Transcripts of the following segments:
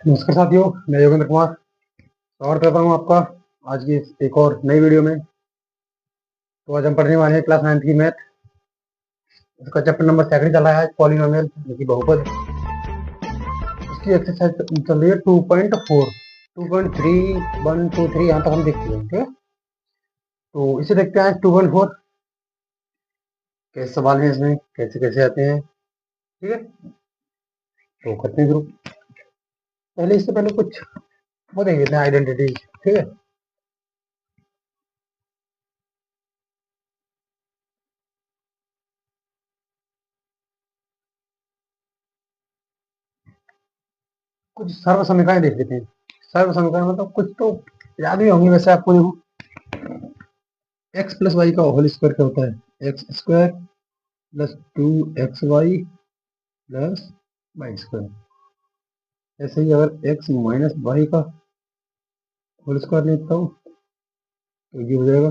नमस्कार साथियों, मैं योगेंद्र कुमार स्वागत करता हूँ आपका आज की एक और नई वीडियो में। तो आज हम पढ़ने वाले हैं क्लास 9 की मैथ। इसका चैप्टर नंबर 2 चल रहा है, पॉलिनोमियल यानी कि बहुपद। इसकी एक्सरसाइज चल रही है 2.4, 2.3, 1, 2, 3 यहाँ तक हम देख चुके हैं। ठीक है, तो इसे देखते हैं 2.4 कैसे सवाल है, इसमें कैसे कैसे आते हैं। ठीक है, तो करते हैं शुरू। इससे पहले कुछ वो देख लेते हैं, आइडेंटिटी। ठीक है, कुछ सर्व समीकरण देख लेते हैं। सर्व समीकरण मतलब कुछ तो याद भी होंगे वैसे आपको। देखो, एक्स प्लस वाई का होल स्क्वायर क्या होता है? X square plus 2xy plus y square. ऐसे ही अगर एक्स माइनस वाई का होल स्क्वायर लिखता हूँ तो ये हो जाएगा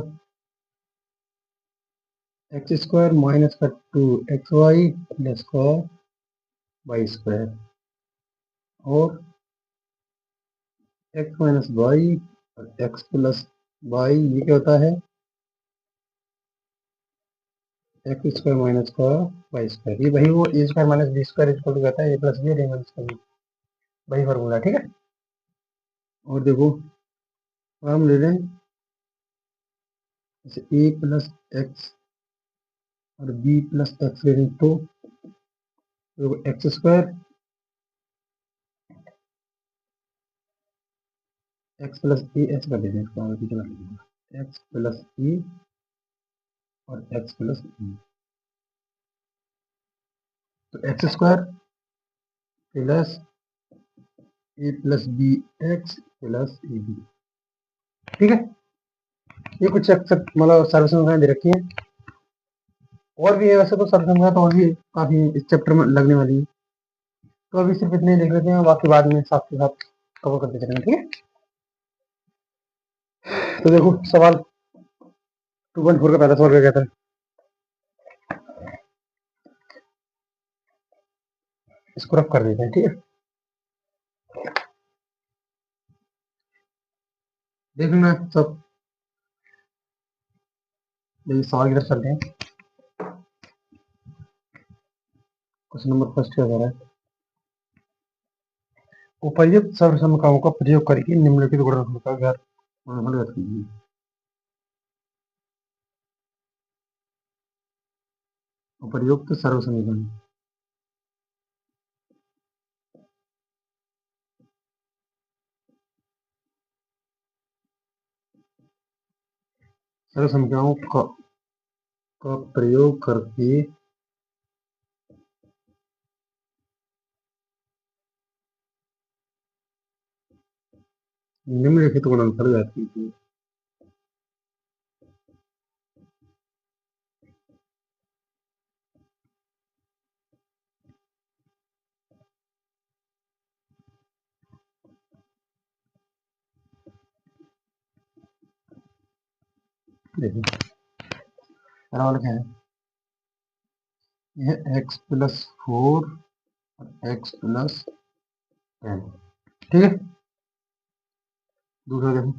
एक्स स्क्वायर माइनस का 2xy प्लस का वाई स्क्वायर। और एक्स माइनस वाई और एक्स प्लस वाई ये क्या होता है? एक्स स्क्वायर माइनस का वाई स्क्वायर। ये वही वो A square minus B square equal to कहता है ए प्लस बी और ए माइनस का बी, वही फॉर्मूला। ठीक है, और देखो हम ले लें जैसे ए प्लस एक्स और बी प्लस एक्स ले लें तो x square X plus A H कर देते हैं, इसको आगे पीछे कर लीजिएगा। एक्स प्लस ए और एक्स प्लस बी, तो x square plus a plus b x plus a b. ठीक है, ये कुछ मतलब सर्व समीकरण दे रखी है। और भी है वैसे तो सर्व समीकरण तो और भी काफी इस चैप्टर में लगने वाली है, तो अभी सिर्फ इतने देख लेते हैं, बाकी बाद में साथ के साथ कवर करते चलेंगे। ठीक है, तो देखो सवाल 2.4 का पहला सवाल क्या कहता है, इसको रफ कर देते हैं। ठीक है, देख लेना सब। सवाल की तरफ चलते हैं। क्वेश्चन नंबर फर्स्ट क्या कह रहा है? उपर्युक्त सर्व समीकरणों का प्रयोग करके निम्नलिखित गुणनफल का गुणनफल ज्ञात कीजिए। उपर्युक्त सर्व समीकरण सर्व समीकरणों का प्रयोग करके निम्नलिखित गुणनफल ज्ञात कीजिए। देखिए सवाल क्या है, यह एक्स प्लस 4 और एक्स प्लस 10। ठीक है, दूसरा देखो,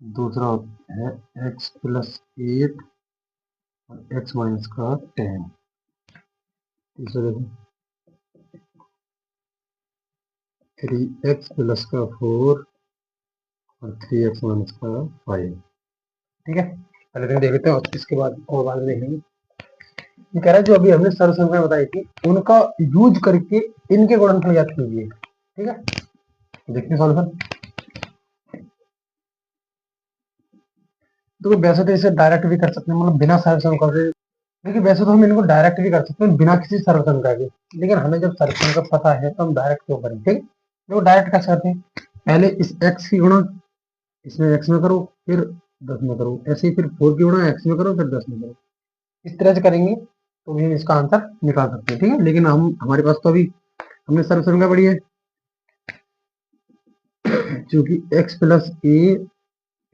दूसरा है एक्स प्लस 8 और एक्स माइनस का 10। तीसरा देखो 3x प्लस का 4 और 3x माइनस का 5। ठीक है, पहले दिन देख लेते हैं और इसके बाद और बाद में देखेंगे। ये कह रहा है जो अभी हमने सर्व समीकरण बताई थी उनका यूज करके इनके गुणनफल ज्ञात कीजिए। ठीक है, देखते हैं सॉल्यूशन। तो वैसे तो इसे डायरेक्ट भी कर सकते हैं, मतलब बिना सर्व समीकरण से। देखिए वैसे तो हम इनको डायरेक्ट भी कर सकते हैं बिना किसी सर्व समीकरण के, लेकिन हमें जब सर्व समीकरण पता है तो हम डायरेक्ट क्यों करें। ठीक है, देखो डायरेक्ट कैसे करते हैं, पहले इस x की गुणा इसमें x में करो, फिर 10 में करो, ऐसे ही फिर 4 की गुणा x में करो, फिर 10 में करो। इस तरह से करेंगे तो भी हम इसका आंसर निकाल सकते हैं। ठीक है, लेकिन हम हमारे पास तो अभी हमने सर्व समीकरण पढ़ी है, क्योंकि x प्लस ए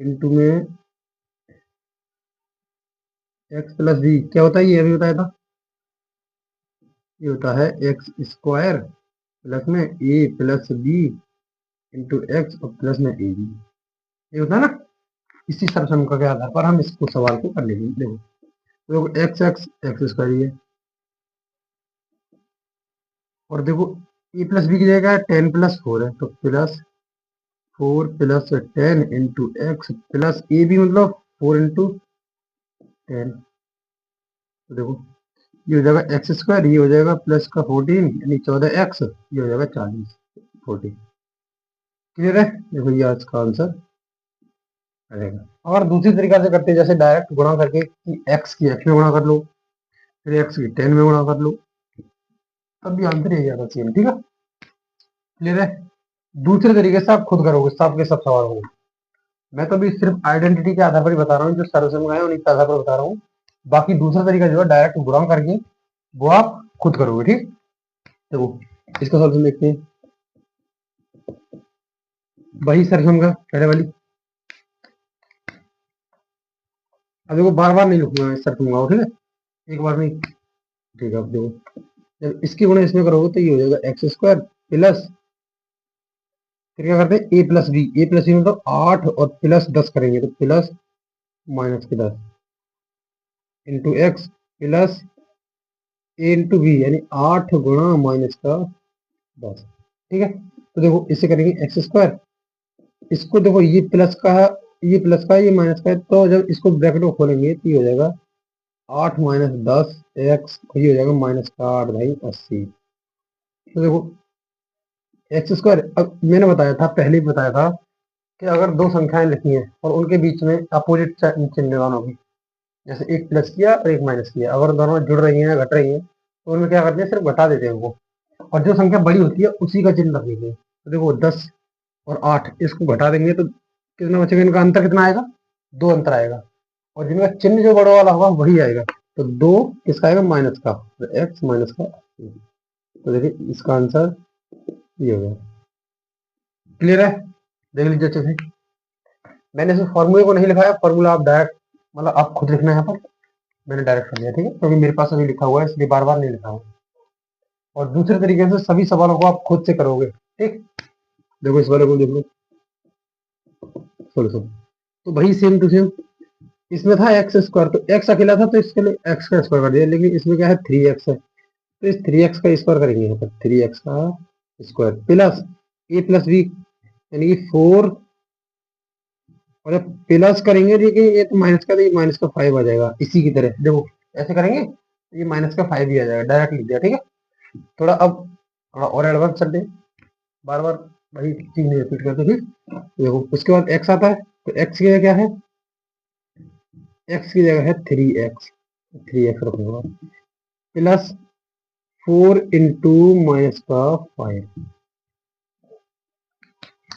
इंटू में एक्स प्लस बी क्या होता है, ये अभी बताया था। ये होता है एक्स स्क्वायर प्लस में ए प्लस बी इंटू एक्स और प्लस में ए बी, ये होता है ना। इसी सर्वसम्मति के आधार पर हम इसको सवाल को कर लेंगे। देखो एक्स एक्स एक्स स्क्वायर ये, और देखो ए प्लस बी की जगह 10+4 है, तो +4 + 10 into x plus a b मतलब 4 × 10। तो देखो ये हो जाएगा एक्स स्क्वायर, ये हो जाएगा प्लस का 14 यानी 14x, ये हो जाएगा 40 40। क्लियर है? देखो ये इसका आंसर रहेगा। और दूसरी तरीका से करते हैं, जैसे डायरेक्ट गुणा करके कि x की x में गुणा कर लो, फिर x की 10 में गुणा कर लो, तब भी आंसर यही आना चाहिए। ठीक है? क्लियर है? दूसरे तरीके से आप खुद करोगे सबके सब सवाल होंगे। मैं तो अभी सिर्फ आइडेंटिटी के आधार पर ही बता रहा हूँ, जो सर्वसम्मत है उन्हीं के आधार पर बता रहा हूँ। बाकी दूसरा तरीका जो है डायरेक्ट गुणा करके वो आप खुद करोगे। ठीक, देखो इसका सॉल्यूशन देखते हैं। वही सर्वसम्मत का पहले वाली, अब देखो बार बार नहीं लिखूंगा मैं सर्वसम्मत, ठीक है, एक बार नहीं। ठीक है, अब देखो जब इसकी गुणा इसमें करोगे तो ये हो जाएगा एक्स स्क्वायर प्लस, फिर क्या करते हैं ए प्लस बी मतलब 8 और प्लस 10 करेंगे तो प्लस माइनस के 10 इंटू एक्स प्लस ए इंटू बी यानी 8 गुणा माइनस का 10। ठीक है, तो देखो इसे करेंगे एक्स स्क्वायर, इसको देखो ये प्लस का है, ये प्लस का है, ये माइनस का है, तो जब इसको ब्रैकेट को खोलेंगे तो ये हो जाएगा 8 - 10 एक्स, ये हो जाएगा माइनस का 8 भाई 80। तो देखो एक्स स्क्वायर, अब मैंने बताया था, पहले ही बताया था कि अगर दो संख्याएं लिखी हैं और उनके बीच में अपोजिट चिन्ह दोनों की, जैसे एक प्लस किया और एक माइनस किया, अगर दोनों जुड़ रही हैं या घट रही हैं तो उनमें क्या करते हैं, सिर्फ घटा देते हैं उनको, और जो संख्या बड़ी होती है उसी का चिन्ह रख देंगे। तो देखो 10 और 8 इसको घटा देंगे तो कितना बचेगा, इनका अंतर कितना आएगा, 2 अंतर आएगा, और जिनका चिन्ह जो बड़ा वाला होगा वही आएगा। तो 2 किसका आएगा, माइनस का, तो एक्स माइनस का। तो देखिए इसका आंसर ये हो गया। क्लियर है? देख लीजिए अच्छे से, मैंने इस फॉर्मूले को नहीं लिखा है, फॉर्मूला आप डायरेक्ट मतलब आप खुद लिखना है यहाँ पर, मैंने डायरेक्ट कर लिया। ठीक है, क्योंकि मेरे पास अभी लिखा हुआ है इसलिए बार बार नहीं लिखा हूँ। और दूसरे तरीके से सभी सवालों को आप खुद से करोगे। ठीक, देखो इस वाले को देख लो, सोल्यूशन तो वही सेम टू सेम, इसमें था एक्स स्क्वायर, तो एक्स अकेला था तो इसके लिए एक्स का स्क्वायर कर दिया, लेकिन इसमें क्या है 3x है, तो इस 3x का स्क्वायर करेंगे यहाँ पर, 3x का square plus a plus B यानी कि 4, और जब प्लस करेंगे देखिए ये तो माइनस का, तो ये माइनस का 5 आ जाएगा। इसी की तरह देखो ऐसे करेंगे तो ये माइनस का 5 ही आ जाएगा, डायरेक्ट लिख दिया। ठीक है, थोड़ा अब थोड़ा और एडवांस चलते हैं, बार बार वही चीज नहीं रिपीट करते। ठीक, देखो उसके बाद एक्स आता है, तो एक्स की जगह क्या है, एक्स की जगह है 3x, 3x रखूंगा प्लस 4 इंटू माइनस का 5।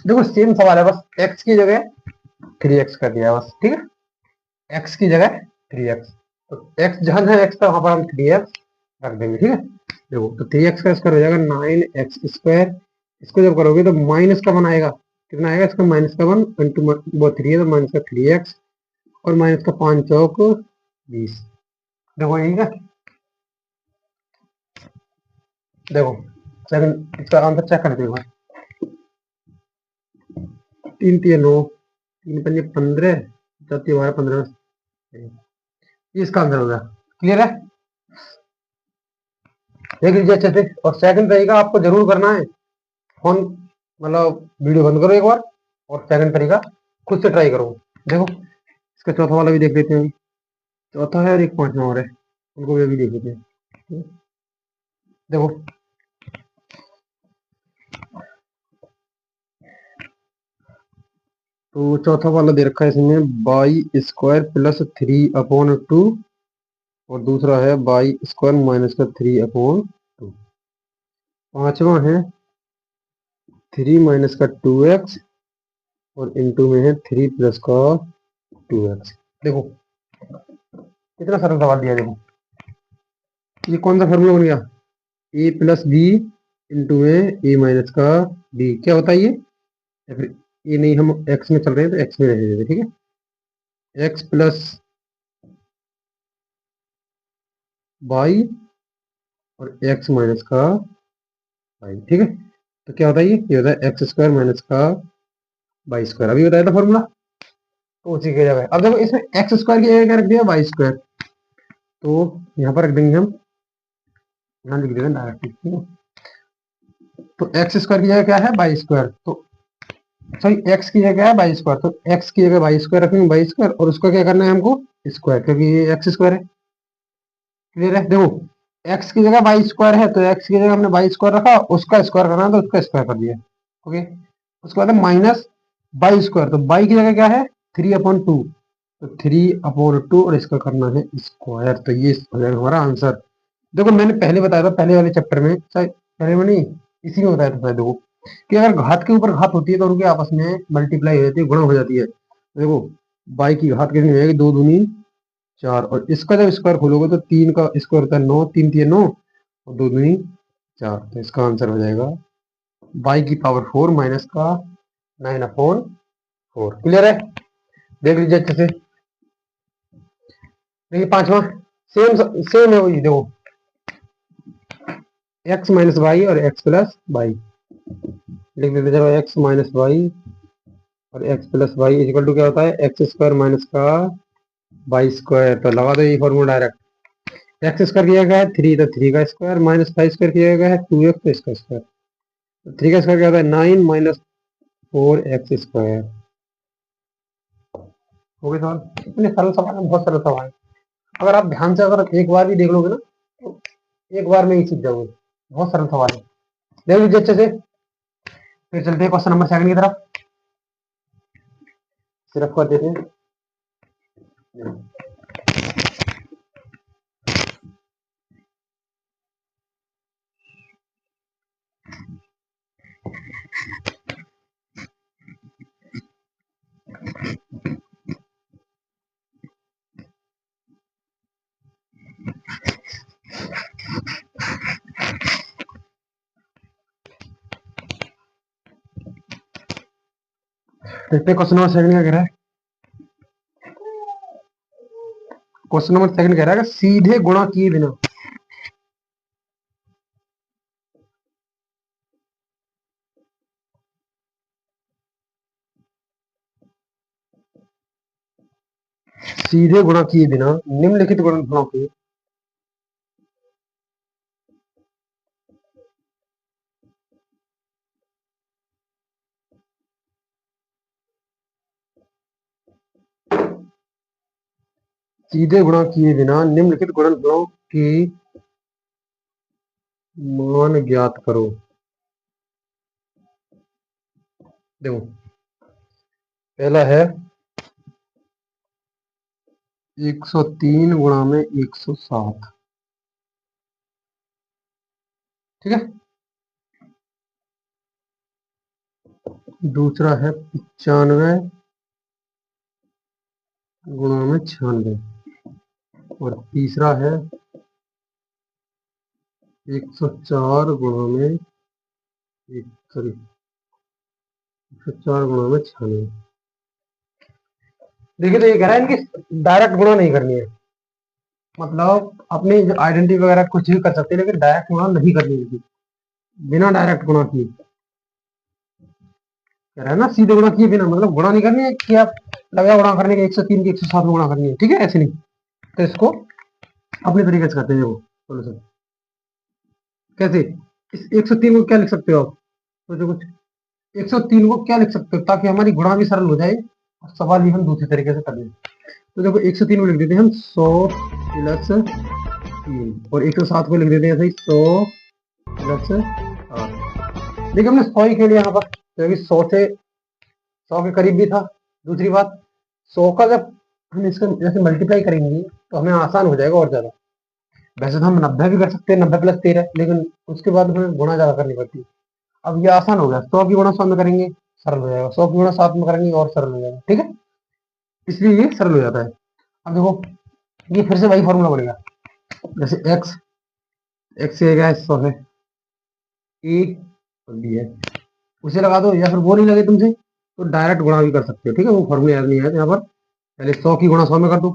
देखो सेम सवाल है, बस x की जगह 3x कर दिया बस। ठीक है, x की जगह 3x, तो x जहां जहां x था वहां पर हम 3x रख देंगे। ठीक है, देखो तो 3x का स्क्वायर हो जाएगा 9x², इसको जब करोगे तो माइनस का 1 आएगा, कितना आएगा इसका, माइनस का 1 इंटू वो 3 है तो माइनस का 3x, और माइनस का 5 चौक 20। देखो यही है, देखो सेकंड इसका आंसर चेक कर देखो, 3 3 9 3 5 15 7 12 15, ये इसका आंसर होगा। क्लियर है? देख लीजिए अच्छे से। और सेकंड तरीका आपको जरूर करना है, फोन मतलब वीडियो बंद करो एक बार और सेकंड तरीका खुद से ट्राई करो। देखो इसका चौथा वाला भी देख लेते हैं, चौथा है और एक पांचवा और है, उनको भी अभी देख लेते हैं। देखो तो चौथा वाला दे रखा है इसमें y² + 3/2, और दूसरा है y² - 3/2। पांचवा है 3 - का 2x, और इंटू में है 3 + का 2x। देखो कितना सरल सवाल दिया। देखो ये कौन सा फॉर्मूला बन गया, a प्लस बी इंटू में a माइनस का b, क्या होता है ये, या फिर ये नहीं, हम x में चल रहे हैं तो x में रहने देते। ठीक है, x प्लस y और x माइनस का बाई, ठीक है। तो क्या होता है, ये होता है एक्स स्क्वायर माइनस का बाई स्क्वायर, अभी बताया था फॉर्मूला, तो उसी की जगह अब देखो इसमें एक्स स्क्वायर की जगह क्या रख दिया, बाई स्क्वायर, तो यहाँ पर रख देंगे हम, यहाँ लिख देंगे डायरेक्ट, ठीक है। तो एक्स स्क्वायर की जगह क्या है, बाई स्क्वायर, तो सॉरी एक्स की जगह क्या है, बाई स्क्वायर, तो एक्स की जगह बाई स्क्वायर रखेंगे, बाई स्क्वायर, और उसका क्या करना है हमको, स्क्वायर, क्योंकि ये एक्स स्क्वायर है। क्लियर है, देखो एक्स की जगह बाई स्क्वायर है, तो एक्स की जगह हमने बाई स्क्वायर रखा, उसका स्क्वायर करना है तो उसका स्क्वायर कर दिया। ओके, उसके बाद माइनस बाई स्क्वायर, तो बाई की जगह क्या है, 3/2, तो 3/2 और इसका करना है स्क्वायर, तो ये हो जाएगा हमारा आंसर। देखो मैंने पहले बताया था, पहले वाले चैप्टर में, शायद पहले में नहीं, इसी में बताया था शायद, देखो कि अगर घात के ऊपर घात होती है तो उनके आपस में मल्टीप्लाई हो जाती है, गुणा हो जाती है। देखो बाई की घात कितनी हो जाएगी, 2 दूनी 4, और इसका जब स्क्वायर खोलोगे तो 3 का स्क्वायर होता है 9, 3 3 9, और 2 दूनी 4, तो इसका आंसर हो जाएगा बाई की पावर 4 माइनस का 9/4। क्लियर है, देख लीजिए अच्छे से। देखिए पांचवा, सेम सेम है वही, देखो एक्स माइनस वाई और एक्स प्लस वाई, लिख देते चलो एक्स माइनस वाई और x plus y equal to क्या होता है, एक्स स्क्वायर माइनस का वाई स्क्वायर, तो लगा दो ये फॉर्मूला डायरेक्ट। एक्स स्क्वायर किया गया है 3, तो 3 का स्क्वायर, माइनस वाई स्क्वायर किया गया है 2x, तो इसका स्क्वायर, तो 3 का स्क्वायर क्या होता है 9 माइनस 4x स्क्वायर। हो गया सवाल, इतने सरल सवाल है, बहुत सरल सवाल है। अगर आप ध्यान से अगर एक बार भी देख लोगे ना, तो एक बार में ही सीख जाओगे, बहुत सरल सवाल है। देख लीजिए अच्छे से, फिर चलते हैं क्वेश्चन नंबर 7 की तरफ, सिर्फ कर देते हैं। देखते हैं क्वेश्चन नंबर 7 क्या कह रहा है। क्वेश्चन नंबर 7 कह रहा है कि सीधे गुणा किए बिना, सीधे गुणा किए बिना निम्नलिखित गुणनफलों के सीधे गुणा किए बिना निम्नलिखित गुणनफलों के मान ज्ञात करो। देखो पहला है 103 गुणा में 107, ठीक है। दूसरा है 95 गुणा में 96, और तीसरा है 104 गुणा में एक, सॉरी 104 गुणा में 96। देखिए तो ये कह रहा है इनकी डायरेक्ट गुणा नहीं करनी है, मतलब अपनी जो आइडेंटिटी वगैरह कुछ भी कर सकते हैं, लेकिन डायरेक्ट गुणा नहीं करनी है, बिना डायरेक्ट गुणा किए। कह रहा है ना सीधे गुणा किए बिना, मतलब गुणा नहीं करनी है कि आप लगा गुणा करने के 103 की 107 में गुणा करनी है, ठीक है, ऐसे नहीं। तो इसको अपने तरीके से करते हैं, वो सोल्यूशन कैसे, इस 103 को क्या लिख सकते हो आप, तो जो कुछ 103 को क्या लिख सकते हो ताकि हमारी गुणा भी सरल हो जाए और सवाल भी हम दूसरे तरीके से कर लें। तो देखो 103 को लिख देते हैं हम 100 प्लस 3, और 107 को लिख देते हैं ऐसे ही 100 प्लस 8। देखिए हमने 100 ही के लिए यहाँ पर, क्योंकि 100 के करीब भी था। दूसरी बात 100 का जब हम इसको जैसे मल्टीप्लाई करेंगे तो हमें आसान हो जाएगा और ज्यादा। वैसे तो हम 90 भी कर सकते हैं, 90 प्लस 13, लेकिन उसके बाद हमें गुणा ज्यादा करनी पड़ती है। अब ये आसान हो गया, 100 की गुणा 100 में करेंगे सरल हो जाएगा, 100 की गुणा 7 में करेंगे और सरल हो जाएगा, ठीक है, इसलिए ये सरल हो जाता है। अब देखो ये फिर से वही फॉर्मूला बनेगा, जैसे एक्स एक्स है क्या, 100 है, ए और बी है, उसे लगा दो, या फिर वो नहीं लगे तुमसे तो डायरेक्ट गुणा भी कर सकते हो, ठीक है, वो फॉर्मूला याद नहीं है तो यहाँ पर पहले 100 की गुणा 100 में कर दो,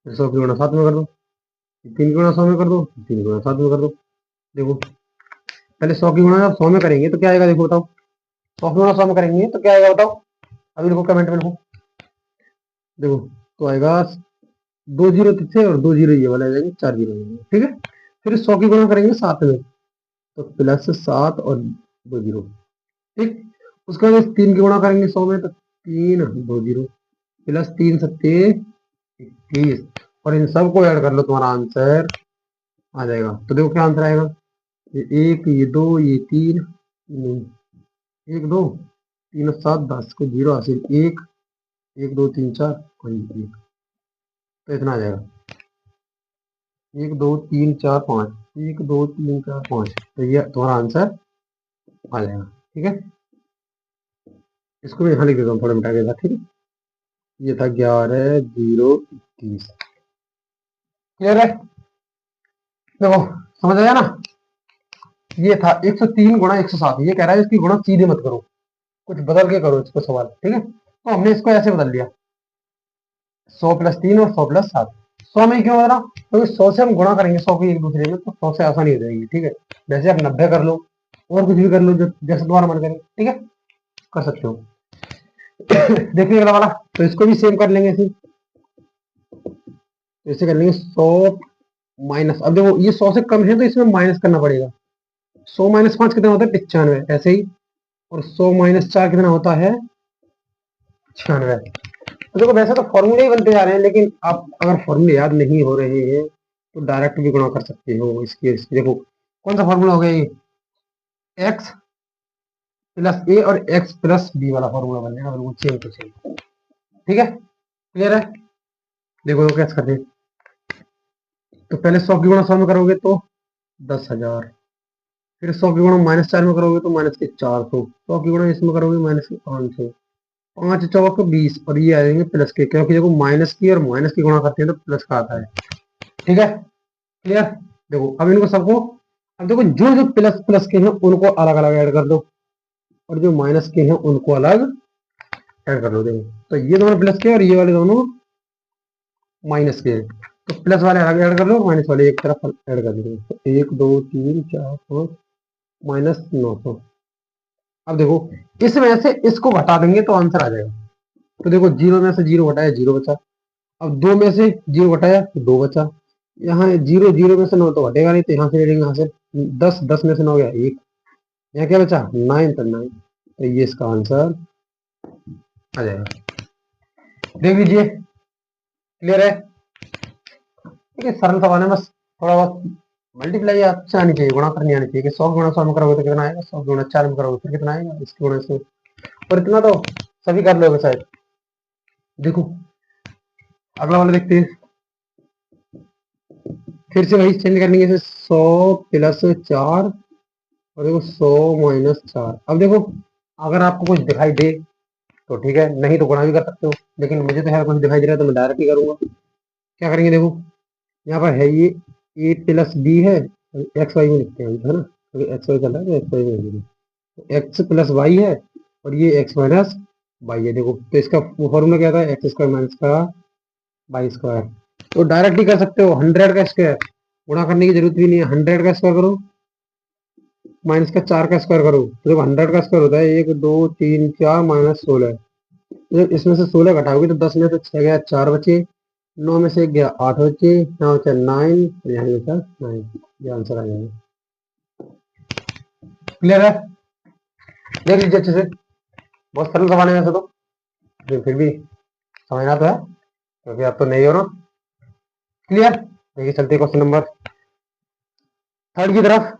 फिर 100 की गुणा 7 में कर दो, 3 की गुणा 100 में कर दो, 3 की गुणा 7 में कर दो। देखो पहले 100 की गुणा जब 100 में करेंगे तो क्या आएगा, देखो बताओ। 100 की गुणा 100 में करेंगे तो क्या आएगा बताओ, अभी देखो कमेंट में लिखो। देखो तो आएगा 2 जीरो थे और 2 जीरो ये वाला आ जाएंगे, 4 जीरो आएंगे, ठीक है। फिर 100 की गुणा करेंगे 7 में, तो प्लस 7 और 2 जीरो, ठीक। उसके बाद 3 की गुणा करेंगे 100 में, तो 3 2 जीरो, प्लस 3 सत्ते 21, और इन सबको ऐड कर लो, तुम्हारा आंसर आ जाएगा। तो देखो क्या आंसर आएगा, ये 1 ये 2 ये 3, 1 2 3 और 7 10 को जीरो हासिल, 1 1 2 3 4 और 1, तो इतना आ जाएगा, 1 2 3 4 5, 1 2 3 4 5, तो ये तुम्हारा आंसर आ जाएगा, ठीक है। इसको मैं यहाँ लिख देता हूँ थोड़ा मिटा के साथ, ठीक है। ये था 11 0 21, क्लियर है। देखो समझ आया ना, ये था 103 गुणा 107, ये कह रहा है इसकी गुणा सीधे मत करो, कुछ बदल के करो इसको सवाल, ठीक है। तो हमने इसको ऐसे बदल लिया, 100 प्लस 3 और 100 प्लस 7। 100 में क्यों बदला, क्योंकि 100 से हम गुणा करेंगे 100 को एक दूसरे में, तो 100 से आसानी हो जाएगी, ठीक है। वैसे आप 90 कर लो और कुछ भी कर लो, जैसे तुम्हारा मन करे, ठीक है, कर सकते हो। देखिए अगला वाला, तो इसको भी सेम कर लेंगे ऐसे, ऐसे कर लेंगे 100 माइनस, अब देखो ये 100 से कम है तो इसमें माइनस करना पड़ेगा। 100 माइनस 5 कितना होता है, 95, ऐसे ही। और 100 माइनस 4 कितना होता है, 96। तो देखो वैसे तो फॉर्मूले ही बनते जा रहे हैं, लेकिन आप अगर फॉर्मूले याद नहीं हो रहे हैं तो डायरेक्ट भी गुणा कर सकते हो। इसकी देखो कौन सा फॉर्मूला हो गया ये, एक्स प्लस ए और एक्स प्लस बी वाला फॉर्मूला बन जाएगा, बिल्कुल सेम टू सेम, ठीक है, क्लियर है। देखो तो कैसे करते हैं, तो पहले 100 की गुणा 100 में करोगे तो 10,000, फिर 100 की गुणा -4 में करोगे तो -400, 100 की गुणा इसमें करोगे -500, 5 चौक 20, और ये आ जाएंगे प्लस के, क्योंकि देखो माइनस की और माइनस की गुणा करते हैं तो प्लस का आता है, ठीक है, क्लियर। देखो अब इनको सबको, अब देखो जो जो प्लस प्लस के हैं उनको अलग अलग ऐड कर दो, और जो माइनस के हैं उनको अलग ऐड कर दो। देखो तो ये दोनों प्लस के और ये वाले दोनों माइनस के हैं, तो प्लस वाले अलग ऐड कर लो, माइनस वाले एक तरफ ऐड कर दो, तो 1 2 3 4 5 -900। अब देखो इसमें से इसको घटा देंगे तो आंसर आ जाएगा। तो देखो जीरो में से जीरो घटाया, जीरो बचा। अब 2 में से जीरो घटाया तो 2 बचा। यहाँ जीरो जीरो में से 9 तो घटेगा नहीं, तो यहाँ से ले लेंगे, यहाँ से 10 10 में से 9 गया 1, यहाँ क्या बचा 9, तो 9, तो ये इसका आंसर आ जाएगा। देख लीजिए, क्लियर है। ठीक है, सरल सवाल है, बस थोड़ा बहुत मल्टीप्लाई अच्छा आनी चाहिए, गुणा करनी आनी चाहिए कि 100 गुणा 100 में करोगे तो कितना आएगा, 100 गुणा 4 में करोगे फिर कितना आएगा, इसके गुणा से, और इतना तो सभी कर लोगे शायद। देखो अगला वाला देखते हैं, फिर से वही चेंज करने के, 100 प्लस 4 और देखो 100 माइनस 4। अब देखो अगर आपको कुछ दिखाई दे तो ठीक है, नहीं तो गुणा भी कर सकते हो, लेकिन मुझे तो यार कुछ दिखाई दे रहा है तो मैं डायरेक्ट ही करूंगा। क्या करेंगे, देखो यहाँ पर है ये ए प्लस बी है, एक्स वाई में लिखते हैं है ना, क्योंकि एक्स वाई चल रहा है तो एक्स वाई में लिखेंगे। तो एक्स प्लस वाई है और ये एक्स माइनस वाई है। देखो तो इसका फॉर्मूला क्या था, एक्स स्क्वायर माइनस का वाई स्क्वायर। तो डायरेक्ट ही कर सकते हो, 100 का स्क्वायर, गुणा करने की जरूरत भी नहीं है, 100 का स्क्वायर करो माइनस का 4 का स्क्वायर करो, तो देखो 100 का स्क्वायर होता है 1 2 3 4 -16। तो इसमें से 16 घटाओगे तो 10 में से 6 गया 4 बचे, 9 में से 1 गया 8 बचे, यहाँ बचा 9, यहाँ बचा 9, ये आंसर आ जाएगा। क्लियर है, देख लीजिए अच्छे से, बहुत सरल सवाल है वैसे तो, लेकिन फिर भी समझना तो है क्योंकि आप तो नहीं हो ना। क्लियर, देखिए चलते क्वेश्चन नंबर 3 की तरफ।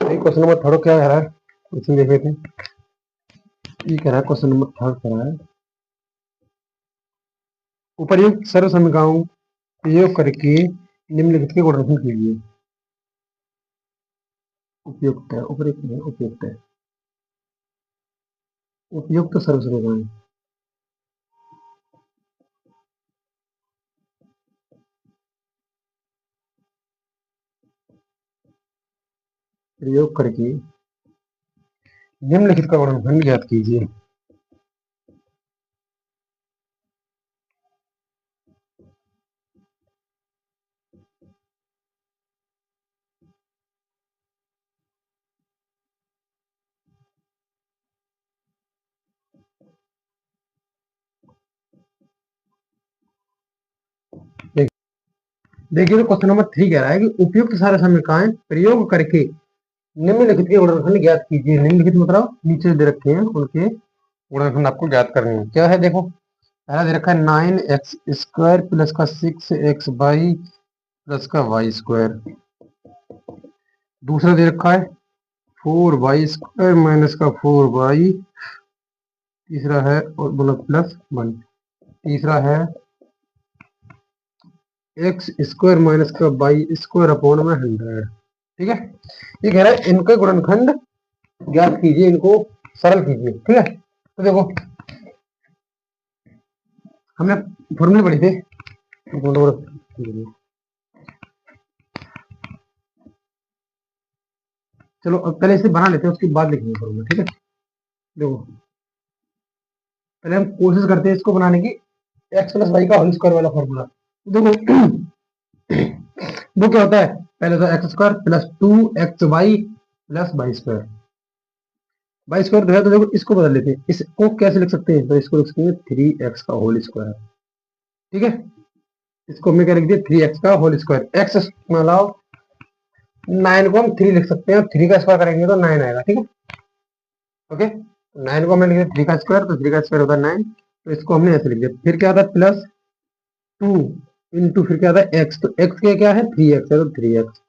क्वेश्चन नंबर 3 क्या कह रहा है, क्वेश्चन देख लेते हैं। ये कह रहा है क्वेश्चन नंबर 3 कह रहा है, उपर्युक्त सर्व समीकरणों प्रयोग करके निम्नलिखित के गुणनफल कीजिए। उपयुक्त है, उपयुक्त है, उपयुक्त है, उपयुक्त सर्व समीकरण। प्रयोग करके निम्नलिखित का गुणनखंड ज्ञात कीजिए। देखिए तो क्वेश्चन नंबर 3 कह रहा है कि उपयुक्त सारे समीकरण प्रयोग करके निम्नलिखित के गुणनखंड ज्ञात कीजिए। निम्नलिखित मतलब नीचे दे रखे हैं, उनके गुणनखंड आपको ज्ञात करने हैं। क्या है देखो, पहला दे रखा है 9x² प्लस का 6xy प्लस का y²। दूसरा दे रखा है 4y² माइनस का 4y। तीसरा है और बोलो +1। तीसरा है x² माइनस का y² अपॉन में 100। ठीक है, ये कह रहा है इनके गुणनखंड ज्ञात कीजिए, इनको सरल कीजिए। ठीक है, तो देखो हमने फॉर्मूले पढ़ी थे। चलो अब पहले इसे बना लेते हैं, उसके बाद लिखेंगे फॉर्मूला। ठीक है, देखो पहले हम कोशिश करते हैं इसको बनाने की, x प्लस वाई का होल स्क्वायर वाला फॉर्मूला। देखो वो क्या होता है, पहले तो x² plus 2xy plus y² तो है, तो देखो इसको बदल लेते हैं। इसको कैसे लिख सकते हैं, तो इसको लिख सकते हैं 3x का होल स्क्वायर। ठीक है, इसको हमने क्या लिख दिया, 3x का होल स्क्वायर। x मतलब 9 को हम 3 लिख सकते हैं, 3 का स्क्वायर करेंगे तो 9 आएगा। ठीक है, ओके, 9 को हमने लिख दिया 3 का स्क्वायर, तो 3 का स्क्वायर होता है 9। तो इसको हमने ऐसे लिख दिया। फिर क्या आता है +2 इंटू, फिर क्या आता है x, तो x के क्या है 3x है, तो 3x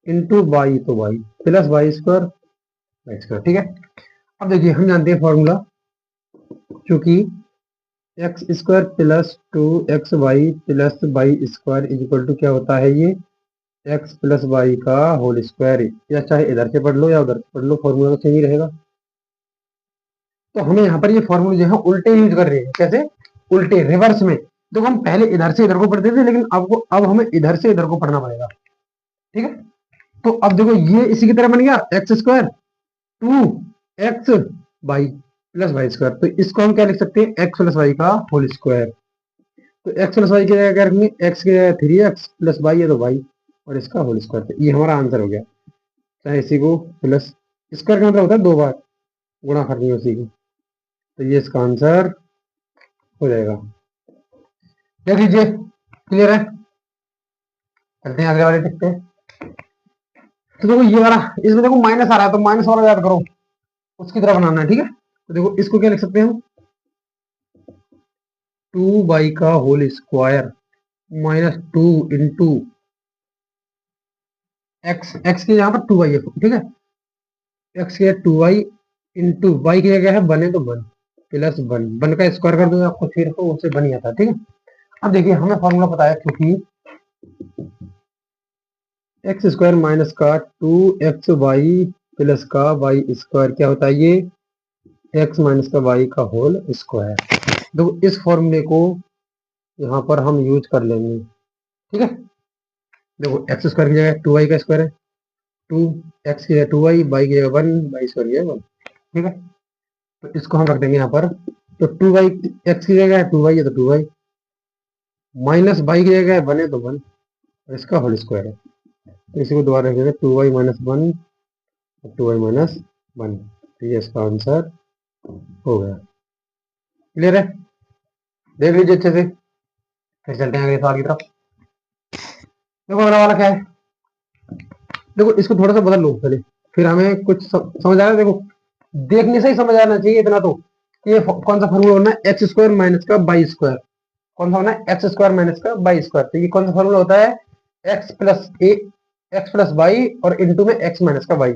इंटू y, तो y प्लस y²। ठीक है, अब देखिए हम जानते हैं फॉर्मूला, क्योंकि x² plus 2xy plus y² is equal to क्या होता है, ये x प्लस वाई का होल स्क्वायर। या चाहे इधर से पढ़ लो या उधर से पढ़ लो, फॉर्मूला तो सेम ही रहेगा। तो हमें यहाँ पर ये फॉर्मूले जो है उल्टे यूज कर रहे हैं। कैसे उल्टे, रिवर्स में। तो हम पहले इधर से इधर को पढ़ते थे, लेकिन अब हमें इधर से इधर को पढ़ना पड़ेगा। ठीक है, तो अब देखो ये इसी की तरह बन गया x² 2xy प्लस y²। तो इसको हम क्या लिख सकते हैं, x प्लस वाई का होल स्क्वायर। तो x प्लस वाई की जगह क्या रखेंगे, x की जगह 3x प्लस वाई है तो y और इसका होल स्क्वायर। तो ये हमारा आंसर हो गया। चाहे इसी को प्लस स्क्वायर का मतलब होता है 2 बार गुणा करनी है उसी को, तो ये इसका आंसर हो जाएगा। देख लीजिए, क्लियर है। चलते हैं अगले वाले टिक पे। तो देखो ये वाला, इसमें देखो माइनस आ रहा है, तो माइनस वाला याद करो, उसकी तरह बनाना है। ठीक है, तो देखो इसको क्या लिख सकते हैं हम, 2y का whole square minus 2 into x के यहाँ पर 2y है। ठीक है, x के 2y इंटू y की जगह है 1 है, तो 1 प्लस 1 का स्क्वायर कर दो, आपको फिर को उससे बन आता है। ठीक है, अब देखिए हमें फॉर्मूला पता है, क्योंकि x² माइनस का 2xy प्लस का y² क्या होता है, ये x माइनस का y का होल स्क्वायर। देखो इस फॉर्मूले को यहाँ पर हम यूज कर लेंगे। ठीक है, देखो x² की जगह 2y का स्क्वायर है, 2x की जगह 2y, y की जगह 1, y² की जगह 1। ठीक है, तो इसको हम रख देंगे यहाँ पर। तो 2y, x की जगह है 2y है तो 2y, माइनस y की जगह है 1 है तो 1 और इसका होल स्क्वायर है। तो इसी को दोबारा रख देंगे 2y माइनस 1 और 2y माइनस 1। तो ये इसका आंसर हो गया। क्लियर है, देख लीजिए अच्छे से। फिर चलते हैं अगले सवाल की तरफ। देखो अगला वाला क्या है, देखो इसको थोड़ा सा बदल लो पहले, फिर हमें कुछ समझ आया। देखो देखने से ही समझ आना चाहिए इतना तो, कि ये कौन सा फॉर्मूला होना है, x² माइनस का y²। कौन सा होना है, x² माइनस का y²। तो ये कौन सा फॉर्मूला होता है, x प्लस वाई और इंटू में x माइनस का y।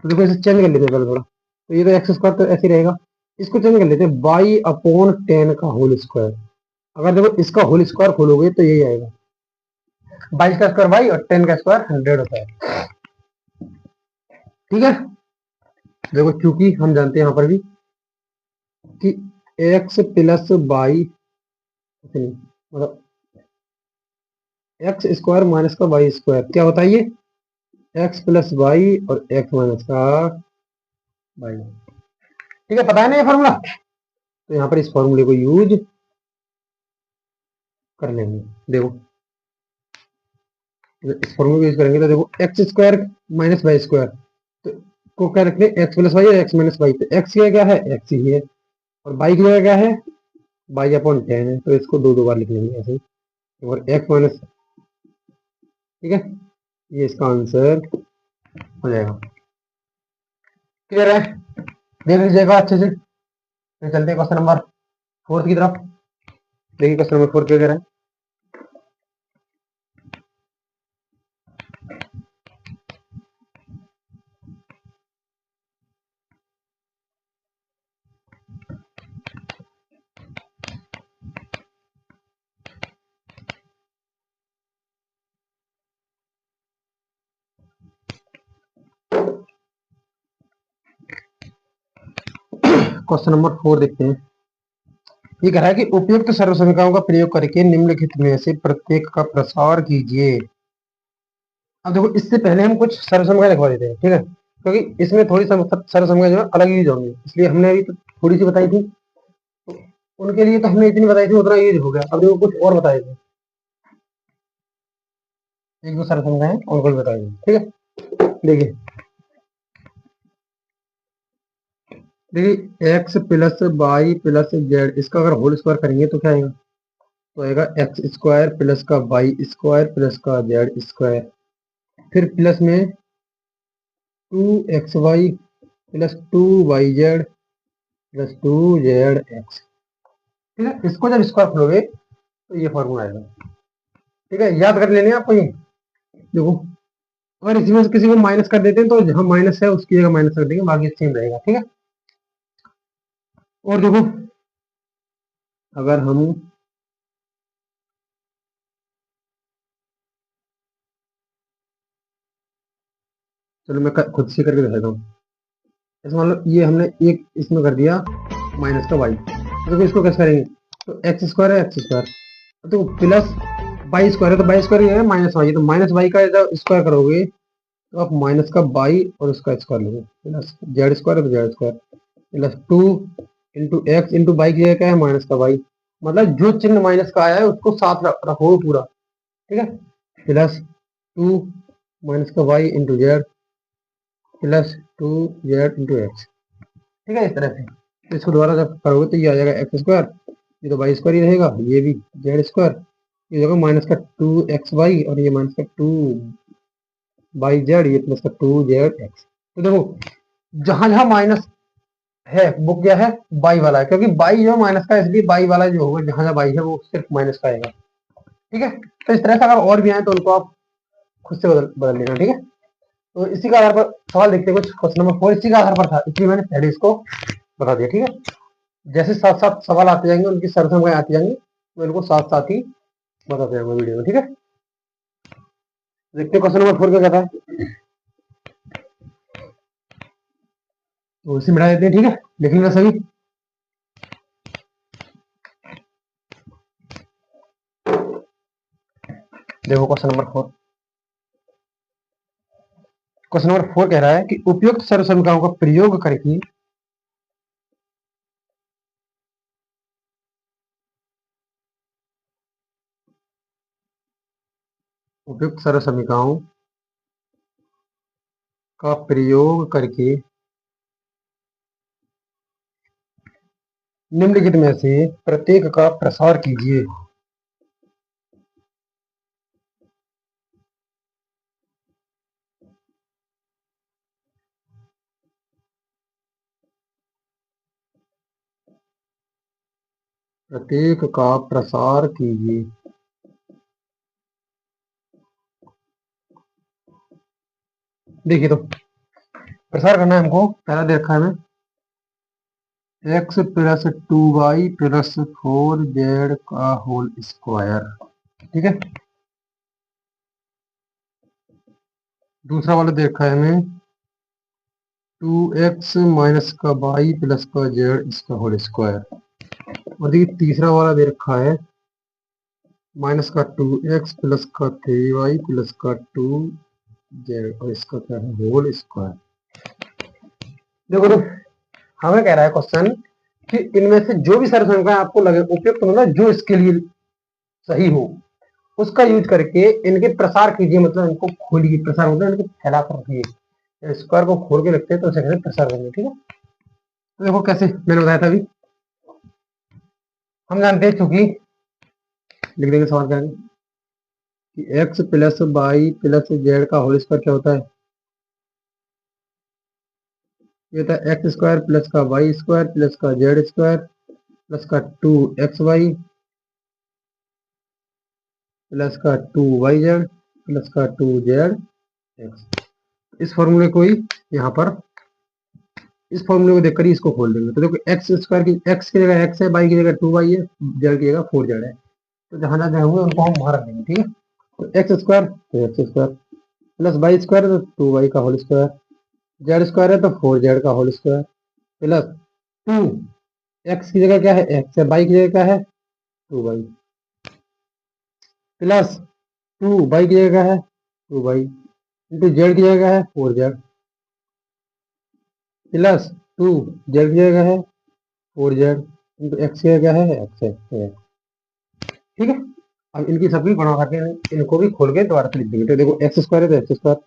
तो देखो इसे चेंज कर लेते हैं पहले थोड़ा, तो ये तो x² तो ऐसे ही रहेगा, इसको चेंज कर लेते हैं y अपॉन 10 का होल स्क्वायर। अगर देखो इसका होल स्क्वायर खोलोगे तो यही आएगा, 22 का स्क्वायर y और 10 का स्क्वायर 100 होता है। ठीक है, देखो चूंकि हम जानते हैं यहाँ पर भी कि x प्लस वाई, मतलब x² माइनस का y² क्या होता है, ये एक्स प्लस वाई और एक्स माइनस का वाई। ठीक है, पता है ना ये फॉर्मूला, तो यहाँ पर इस फॉर्मूले को यूज कर लेंगे। देखो इस फॉर्मूले को यूज करेंगे तो देखो x square minus y square, तो को क्या रखते हैं एक्स प्लस वाई और एक्स माइनस वाई, तो एक्स क्या है एक्स ही है, और वाई की जगह क्या है वाई अपॉन 10 है, तो इसको दो दो बार लिख लेंगे ऐसे ही, और एक्स माइनस, ठीक है, ये इसका आंसर हो जाएगा। क्लियर है, देख लीजिएगा अच्छे से। फिर चलते हैं क्वेश्चन नंबर 4 की तरफ। देखिए क्वेश्चन नंबर 4 क्या कह रहा है। क्वेश्चन नंबर 4 देखते हैं। ये कह रहा है कि उपयुक्त सर्व समीकरणों का प्रयोग करके निम्नलिखित में से प्रत्येक का प्रसार कीजिए। अब देखो इससे पहले हम कुछ सर्व समीकरण लिखवा देते हैं, ठीक है, क्योंकि इसमें थोड़ी सर्व समीकरण जो है अलग यूज होंगे, इसलिए हमने अभी तो थोड़ी सी बताई थी, तो उनके लिए तो हमने इतनी बताई थी उतना यूज हो गया। अब देखो कुछ और बताए थे, एक दो सर्व समीकरण है उनको भी बताएंगे, ठीक है। देखिए देखिए x plus y plus z, इसका अगर होल स्क्वायर करेंगे तो क्या आएगा, तो आएगा एक्स स्क्वायर प्लस का वाई स्क्वायर प्लस का जेड स्क्वायर, फिर प्लस में 2xy plus 2yz plus 2zx, ठीक है। इसको जब स्क्वायर करोगे तो ये फॉर्मूला आएगा, ठीक है, याद कर लेने आपको ये। देखो अगर इसमें से किसी को माइनस कर देते हैं तो जहां माइनस है उसकी जगह माइनस कर देंगे, बाकी सेम रहेगा, ठीक है। और देखो अगर हम चलो मैं खुद से करके दिखाता हूँ। ऐसे मान लो ये हमने एक इसमें कर दिया माइनस का वाई, तो देखो इसको कैसे करेंगे, तो एक्स स्क्वायर है एक्स स्क्वायर, तो प्लस वाई स्क्वायर है तो वाई स्क्वायर है माइनस वाई, तो माइनस वाई का जब स्क्वायर करोगे तो आप माइनस का वाई और उसका स्क्वायर लोगे, प्लस जेड स्क्वायर है तो z square plus 2 into x into y की जगह क्या है माइनस का वाई, मतलब जो चिन्ह माइनस का आया है उसको साथ रखो पूरा, ठीक है, प्लस 2 माइनस का y into z plus 2z into x, ठीक है। इस तरह से तो इसको दोबारा जब करोगे तो ये आ जाएगा एक्स स्क्वायर, ये तो वाई स्क्वायर ही रहेगा, ये भी जेड स्क्वायर, ये होगा माइनस का 2xy और ये माइनस का 2yz, ये प्लस का 2zx। तो देखो जहां जहां माइनस है वो क्या है बाई वाला है, क्योंकि बाई जो माइनस का है, इसलिए बाई वाला जो होगा जहां जहां बाई है वो सिर्फ माइनस का आएगा, ठीक है। तो इस तरह से अगर और भी आए तो उनको आप खुद से बदल बदल लेना, ठीक है। तो इसी का आधार पर सवाल देखते हैं कुछ। क्वेश्चन नंबर 4 इसी का आधार पर था, इसलिए मैंने पहले इसको बता दिया, ठीक है। जैसे साथ साथ सवाल आते जाएंगे उनकी सरसम आती जाएंगी, मैं इनको साथ साथ ही बताते जाऊंगा वीडियो में, ठीक है। देखते हैं क्वेश्चन नंबर 4 क्या कहता है, तो इसे मिटा देते हैं, ठीक है, लिख लेना सभी। देखो क्वेश्चन नंबर 4, क्वेश्चन नंबर 4 कह रहा है कि उपयुक्त सर्वसमीकरणों का प्रयोग करके उपयुक्त सर्वसमीकरणों का प्रयोग करके निम्नलिखित में से प्रत्येक का प्रसार कीजिए। प्रत्येक का प्रसार कीजिए। देखिए तो प्रसार करना है हमको, पहला दे रखा है हमें x plus 2y plus 4z का होल स्क्वायर, ठीक है। दूसरा वाला दे रखा है हमें 2x माइनस का वाई प्लस का जेड इसका होल स्क्वायर, और देखिए तीसरा वाला दे रखा है माइनस का 2x प्लस का 3y प्लस का 2 जेड और इसका क्या है होल स्क्वायर। देखो तो हमें कह रहा है क्वेश्चन कि इनमें से जो भी सरसंख्याएं आपको लगे उपयुक्त मतलब जो इसके लिए सही हो उसका यूज करके इनके प्रसार कीजिए, मतलब इनको खोलिए, प्रसार मतलब इनको फैला कर रखिए। स्क्वायर को खोल के रखते हैं तो उसे कहते हैं प्रसार करना, ठीक है। तो देखो कैसे मैंने बताया था अभी, हम जानते हैं चूंकि लिख देंगे सवाल क्या है कि x plus y plus z का होल स्क्वायर क्या होता है। ये होता है एक्स स्क्वायर प्लस का वाई स्क्वायर प्लस का जेड स्क्वायर प्लस का 2xy प्लस का 2yz प्लस का 2zx। इस फॉर्मूले को ही यहाँ पर इस फॉर्मूले को देखकर ही इसको खोल देंगे। तो देखो एक्स स्क्वायर की एक्स की जगह एक्स है, वाई की जगह 2y है, जेड की जगह 4z है। तो जहां जहां होंगे उनको हम वहां रख देंगे, ठीक है। तो एक्स स्क्वायर तो x square plus y square है तो 2y का होल स्क्वायर, जेड स्क्वायर है तो 4z का होल स्क्वायर प्लस 2 एक्स की जगह क्या है एक्स है, वाई की जगह क्या है 2y प्लस 2y की जगह है 2y इंटू जेड की जगह है 4z प्लस 2z की जगह है 4z इंटू एक्स की जगह है एक्स है, ठीक है। अब इनकी सबकी गुणा करके इनको भी खोल के दोबारा से लिख देंगे। तो देखो एक्स स्क्वायर है तो एक्स स्क्वायर,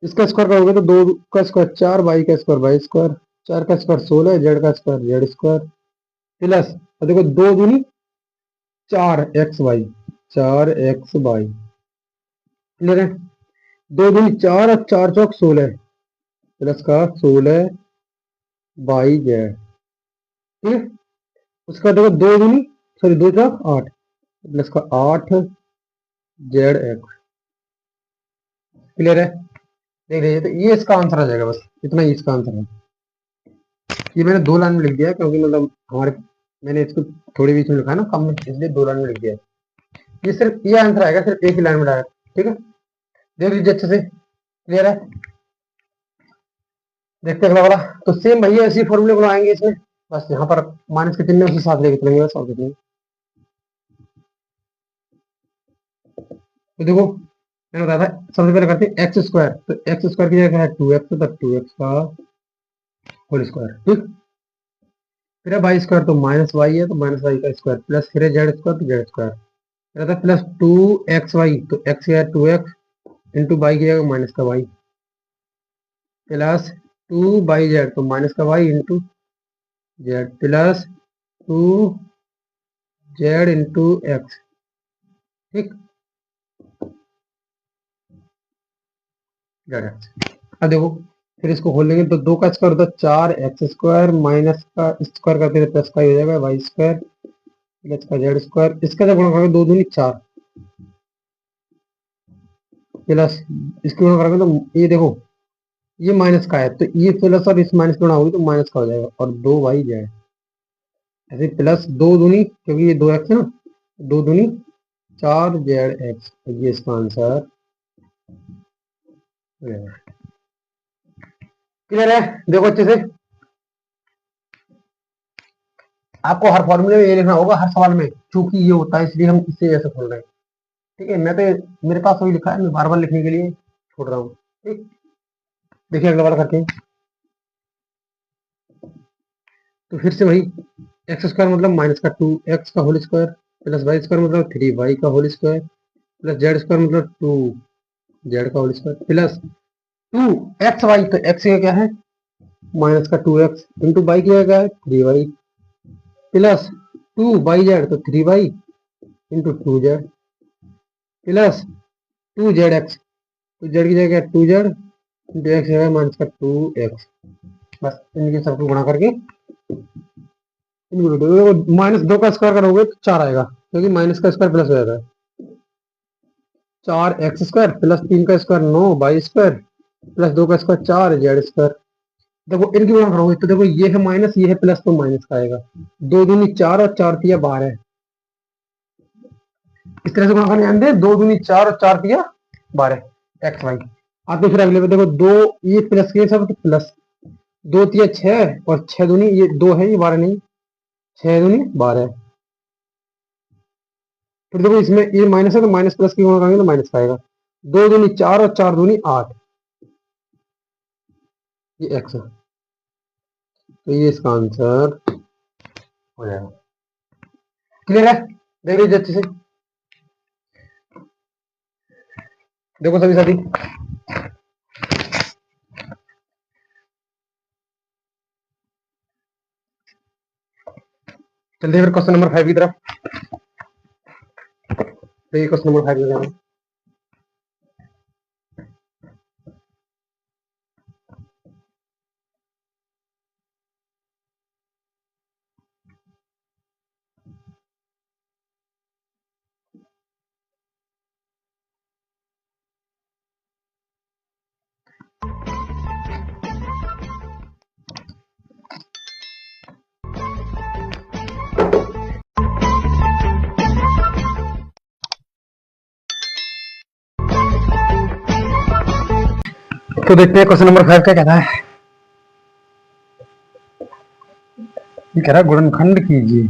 इसका स्क्वायर करोगे तो 2 का स्क्वायर 4, वाई का स्क्वायर वाई स्क्वायर, 4 का स्क्वायर 16, जेड का स्क्वायर जेड स्क्वायर प्लस और देखो 2 दूनी 4xy 4xy, क्लियर है। 2 दूनी 4 और 4 चौक 16 प्लस का 16 बाई जेड, ठीक है। उसका देखो 2 दूनी सॉरी 2 चौक 8 प्लस का 8 जेड एक्स, क्लियर है। देख लीजिए तो ये इसका आंसर आ जाएगा, बस इतना ही इसका आंसर है। ये मैंने 2 लाइन में लिख दिया है क्योंकि मतलब हमारे मैंने इसको थोड़ी बीच में लिखा है ना कम में, इसलिए 2 लाइन में लिख दिया है। ये सिर्फ ये आंसर आएगा सिर्फ एक ही लाइन में डायरेक्ट, ठीक है। देख लीजिए अच्छे से, क्लियर है। देखते हैं अगला वाला। तो सेम भैया इसी फॉर्मूले को आएंगे इसमें, बस यहाँ पर माइनस के चिन्ह उसी साथ लेके चलेंगे बस, और कुछ नहीं। तो देखो मैंने बताया था सबसे पहले करते हैं एक्स स्क्वायर, तो एक्स स्क्वायर की जगह है 2x तो 2x का होल स्क्वायर, ठीक। फिर है वाई स्क्वायर तो माइनस वाई है तो माइनस वाई का स्क्वायर प्लस फिर है जेड स्क्वायर तो जेड स्क्वायर, फिर आता है प्लस 2xy तो एक्स की जगह 2x इंटू वाई की जगह माइनस का वाई प्लस 2 बाई जेड तो माइनस का y into z plus 2z into x, ठीक। Z x. अब देखो फिर इसको खोल लेंगे तो 2 का स्क्वायर होता है 4x स्क्वायर माइनस का स्क्वायर करते हैं प्लस का ही हो जाएगा वाई स्क्वायर प्लस का जेड स्क्वायर, इसका जब गुणा करोगे 2 दूनी 4 प्लस इसकी गुणा करोगे तो ये देखो ये माइनस का है तो ये प्लस और इस माइनस गुणा होगी तो माइनस का हो जाएगा और 2 y जेड ऐसे प्लस 2 दूनी क्योंकि ये 2x है ना, 2 दूनी 4z x, ये इसका आंसर क्लियर है। देखो अच्छे से आपको हर फॉर्मूले में ये लिखना होगा हर सवाल में, क्योंकि ये होता है इसलिए हम इससे ऐसे खोल रहे हैं, ठीक है। मैं तो मेरे पास वही लिखा है, मैं बार बार लिखने के लिए छोड़ रहा हूँ, ठीक। देखिए अगला वाला करके तो फिर से वही एक्स स्क्वायर मतलब माइनस का 2x का whole square plus y square मतलब 3y का whole square plus z square मतलब 2z का होल स्क्वायर प्लस 2xy तो x का क्या है माइनस का 2x इंटू वाई की क्या है 3y प्लस 2 बाई जेड तो 3y into 2z plus 2zx तो जेड की जगह 2z इंटू एक्स जगह माइनस का 2x, बस इनके सबको गुणा करके माइनस 2 का स्क्वायर करोगे तो 4 आएगा क्योंकि माइनस का स्क्वायर प्लस हो जाता है 4x स्क्वायर प्लस 3 का स्क्वायर 9 y स्क्वायर प्लस 2 का स्क्वायर 4z स्क्वायर। देखो इनकी गुणा करोगे तो देखो ये है माइनस ये है प्लस तो माइनस का आएगा 2 दूनी 4 और 4 तिया 12, इस तरह से गुणा करने आएंगे 2 दूनी 4 और 4 तिया 12 एक्स वाई। आप तो फिर अगले में देखो 2 ये प्लस के सब तो प्लस 2 तिया 6 और 6 दूनी ये 2 है ये 12 नहीं 6 दूनी 12, फिर देखो इसमें ये माइनस है तो माइनस प्लस की गुणा करेंगे तो माइनस का आएगा 2 दूनी 4 और 4 दूनी 8, ये एक्स है, तो ये इसका आंसर हो जाएगा। क्लियर है? देख लीजिए अच्छे से, देखो सभी साथी। चलिए फिर क्वेश्चन नंबर 5 की तरफ। देखिए क्वेश्चन नंबर 5 की तरफ। तो देखते हैं क्वेश्चन नंबर 5 क्या कहता है। ये कह रहा है गुणनखंड कीजिए।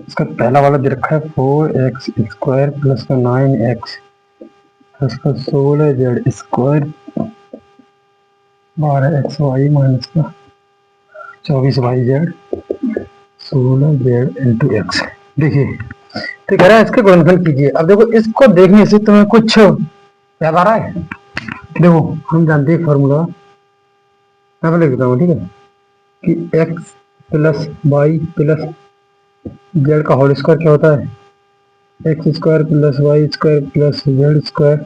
इसका पहला वाला दे रखा है 4x स्क्वायर प्लस का 9x प्लस का 16z स्क्वायर 12xy माइनस का 24yz 16z इंटू एक्स। देखिए तो कह रहा है इसके गुणनखंड कीजिए। अब देखो इसको देखने से तुम्हें कुछ याद आ रहा है? देखो हम जानते हैं फॉर्मूला, मैं लिख देता हूँ, ठीक है, कि x plus y plus z का होल स्क्वायर क्या होता है? X square plus y square plus z square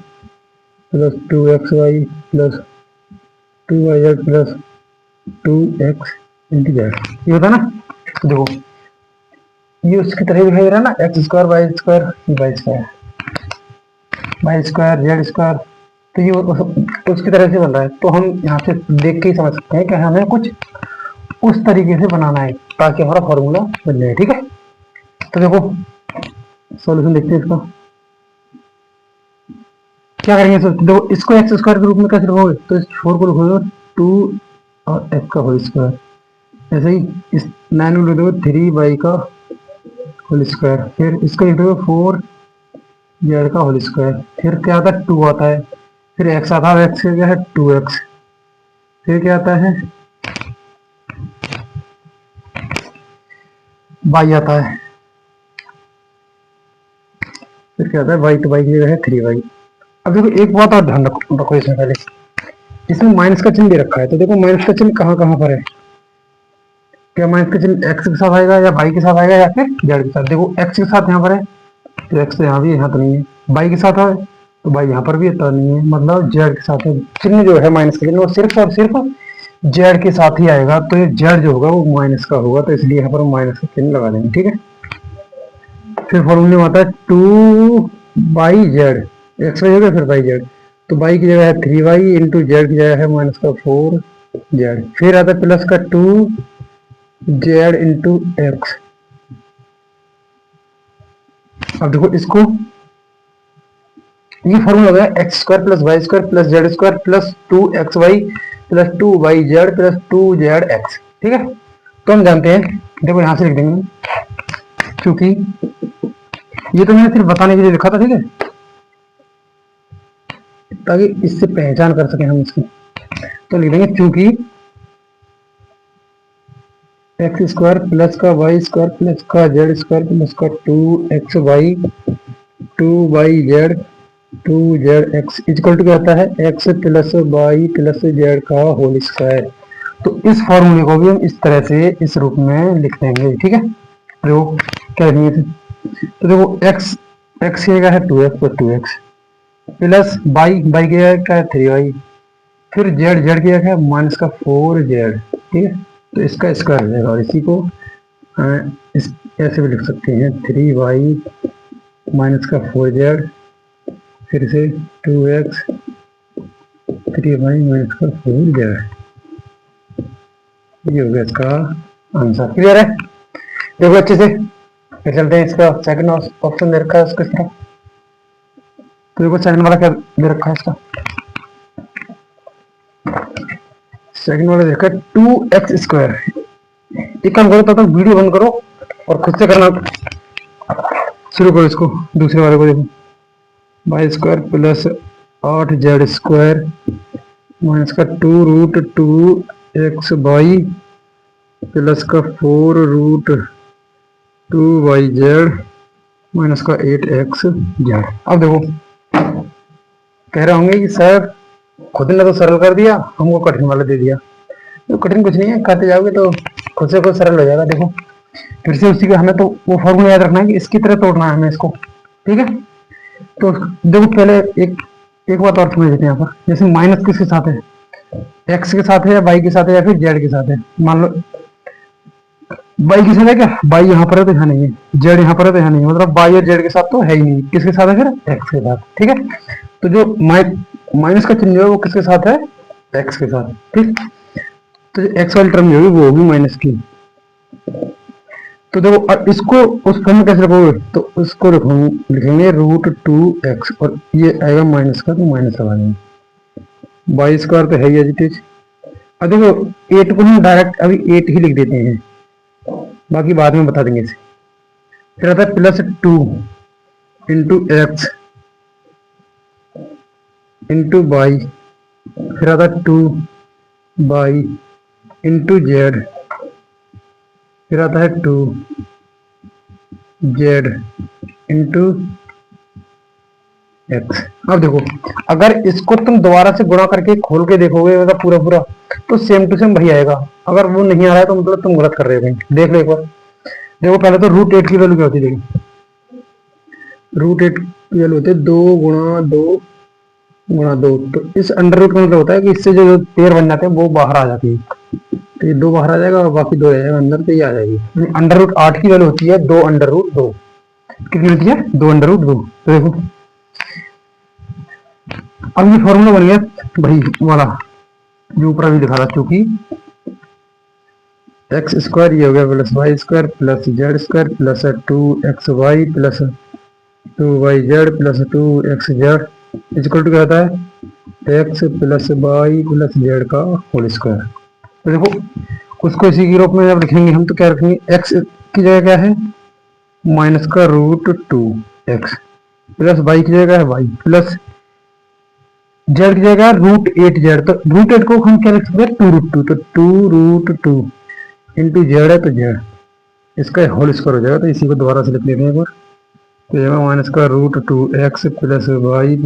plus 2xy plus 2yz plus 2x into z, ये होता है ना। देखो ये उसकी तरह दिखाई दे रहा है ना, x square y square y square y square z square, तो ये उसकी तरह से बन रहा है। तो हम यहाँ से देख के ही समझ सकते हैं कि हमें कुछ उस तरीके से बनाना है ताकि हमारा फॉर्मूला बन जाए, ठीक है। तो देखो सॉल्यूशन देखते हैं इसका, क्या करेंगे। देखो इसको एक्स स्क्वायर के रूप में कैसे लिखोगे, तो इस 4 को लिखोगे 2 और एक्स का होल स्क्वायर, ऐसे ही इस 9 को लिख दोगे 3y का होल स्क्वायर, फिर इसका लिख दोगे 4z का होल स्क्वायर, फिर क्या आता है 2 आता है, फिर x आता है, x क्या है 2x, फिर क्या आता है y आता है, फिर क्या आता है y, तो y की जगह है 3y। अब देखो एक बात और ध्यान रखो इसमें, पहले इसमें माइनस का चिन्ह दे रखा है, तो देखो माइनस का चिन्ह कहाँ कहाँ पर है। क्या माइनस का चिन्ह x के साथ आएगा या y के साथ आएगा या फिर z के साथ? देखो x के साथ यहाँ पर है तो x तो यहाँ भी, यहाँ तो नहीं है। y के साथ है तो y यहाँ पर भी तो नहीं है, मतलब z के साथ है। चिन्ह जो है माइनस का चिन्ह वो सिर्फ और सिर्फ z के साथ ही आएगा, तो ये z जो होगा वो माइनस का होगा, तो इसलिए यहाँ पर माइनस का चिन्ह लगा देंगे, ठीक है। फिर फॉर्मूले में आता है 2yz, एक्स वाई होगा फिर वाई जेड, तो y की जगह है 3y इंटू जेड की जगह है माइनस का 4z, फिर आता है प्लस का 2z इंटू एक्स। अब देखो इसको, ये फॉर्मूला हो गया x square plus y square plus z square plus 2xy plus 2yz plus 2zx, ठीक है। तो हम जानते हैं, देखो यहां से लिख देंगे, क्योंकि ये तो मैंने सिर्फ बताने के लिए लिखा था, ठीक है, ताकि इससे पहचान कर सकें हम इसकी। तो लिख देंगे क्योंकि एक्स स्क्वायर प्लस का वाई स्क्वायर प्लस का जेड स्क्वायर प्लस का 2xy 2yz 2zx equal to क्या आता है x plus y plus z का होल स्क्वायर। तो इस फॉर्मूले को भी हम इस तरह से इस रूप में लिख देंगे, ठीक है। देखो क्या लिखेंगे, तो देखो x की जगह है 2x तो 2x प्लस वाई की जगह क्या है 3y, फिर जेड की जगह है माइनस का 4z, ठीक है। तो इसका स्क्वायर हो जाएगा, और इसी को इस ऐसे भी लिख सकते हैं 3y माइनस का 4z फिर से 2x 3y माइनस का 4z, ये हो गया इसका आंसर। क्लियर है? देखो अच्छे से, फिर चलते हैं इसका सेकंड ऑप्शन दे रखा है उसके तरफ। तो देखो सेकंड वाला क्या दे रखा है इसका, सेकंड वाला दे रखा है 2x स्क्वायर एक काम करो, तब तक वीडियो बंद करो और खुद से करना शुरू करो। इसको दूसरे वाले को देखो, Y square plus 8z² minus का 2√2x/y प्लस का 4√2yz माइनस का 8xz। अब देखो, कह रहे होंगे कि सर खुद ने तो सरल कर दिया, हमको कठिन वाला दे दिया। तो कठिन कुछ नहीं है, करते जाओगे तो खुद से खुद सरल हो जाएगा। देखो फिर से उसी का हमें तो वो फॉर्मूला याद रखना है कि इसकी तरह तोड़ना है हमें इसको, ठीक है। तो देखो पहले एक बात और समझ लेते हैं यहाँ पर। जैसे माइनस किसके साथ है, एक्स के साथ है या वाई के साथ है या फिर जेड के साथ है। मान लो वाई के साथ है क्या, वाई यहाँ पर है तो यहाँ नहीं है, जेड यहाँ पर है तो यहाँ नहीं है, मतलब वाई और जेड के साथ तो है ही नहीं। किसके साथ है फिर, एक्स के साथ, ठीक है। तो जो माइनस का चिन्ह है वो किसके साथ है, एक्स के साथ, ठीक। तो जो एक्स वाली टर्म जो होगी वो होगी माइनस की। तो देखो इसको उस फॉर्म में कैसे रखोगे, तो उसको लिखेंगे √2x और ये आएगा माइनस का, तो माइनस लगा देंगे। वाई स्क्वायर तो है ही एज इट इज। अब देखो 8 को हम डायरेक्ट अभी 8 ही लिख देते हैं, बाकी बाद में बता देंगे इसे। फिर आता है +2 × x × y, फिर आता है 2y × z, फिर आता है 2z × x। अब देखो अगर इसको तुम दोबारा से गुणा करके खोल के देखोगे मतलब पूरा तो सेम टू सेम वही आएगा। अगर वो नहीं आ रहा है तो मतलब तुम गलत कर रहे हो कहीं। देख लो एक बार, देखो पहले तो √8 की वैल्यू क्या होती है, देखो √8 की वैल्यू होती है 2 × 2। तो इस अंडर रूट का मतलब होता है कि इससे जो पेयर बन जाते हैं वो बाहर आ जाती है। तो ये 2 बाहर आ जाएगा और बाकी 2 आ जाएगा अंदर, तो ये आ जाएगी। √8 की वैल्यू होती है 2√2। कितनी होती है, 2√2। तो देखो अब ये फॉर्मूला बन गया वही वाला जो ऊपर अभी दिखा रहा, चूंकि x² ये हो गया +y² + z² + 2xy + 2yz + 2xz equal to क्या होता है, x + y + z का होल स्क्वायर। तो देखो उसको इसी के रूप में जब लिखेंगे हम तो क्या रखेंगे, x की जगह क्या है माइनस का √2x प्लस y की जगह है y प्लस z की जगह √8z। तो √8 को हम क्या लिख सकते हैं 2√2, तो 2√2 × z है तो z इसका होल स्क्वायर हो जाएगा। तो इसी को दोबारा से लिख लेते हैं एक बार, तो ये माइनस का √2x + y +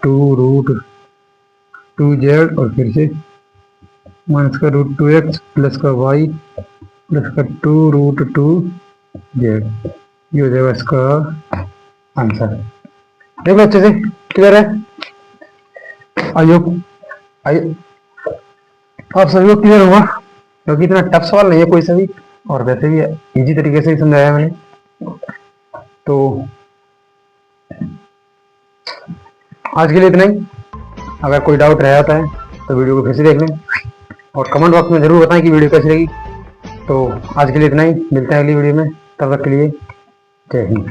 2√2z और फिर से माइनस का √2x प्लस का y प्लस का 2√2z। ये हो जाएगा इसका आंसर। देखो अच्छे से क्लियर है, आइए आप सभी को क्लियर होगा क्योंकि इतना टफ सवाल नहीं है कोई सा भी, और वैसे भी इजी तरीके से ही समझाया मैंने। तो आज के लिए इतना ही। अगर कोई डाउट रह जाता है तो वीडियो को फिर से देख लें और कमेंट बॉक्स में जरूर बताएं कि वीडियो कैसी लगी। तो आज के लिए इतना ही, मिलते हैं अगली वीडियो में, तब तक के लिए जय हिंद।